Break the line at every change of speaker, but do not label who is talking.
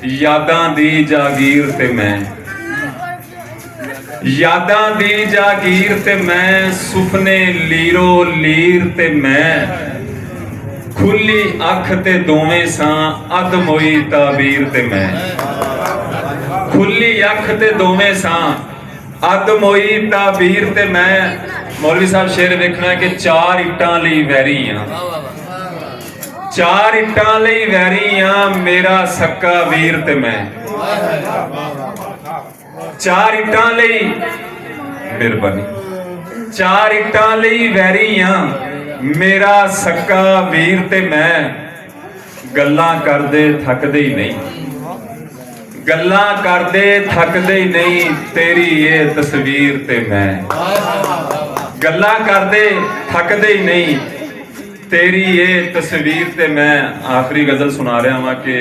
यादां दी जागीर ते मैं, यादां दी जागीर ते मैं, सुपने लीरो लीर ते मैं, खुली अख ते दोवें सां अध मोई ताबीर ते मैं, खुली अख ते दोवें सां अध मोई ताबीर ते मैं। मौलवी साहब शेर वेखना है कि चार इट्टां लई वैरी हां, चार इट्टां लई वैरी हां, मेरा सक्का वीर ते मैं, चार इट्टां लई मेहरबानी, चार इट्टां लई वैरी हां, मेरा सक्का वीर ते मैं, गल्लां करदे थकदे ही नहीं, गल्लां करदे थकदे ही नहीं, तेरी ये तस्वीर ते मैं, गल्लां करदे थकदे ही नहीं, तेरी ये तस्वीर ते मैं। आखिरी गजल सुना रहा हाँ कि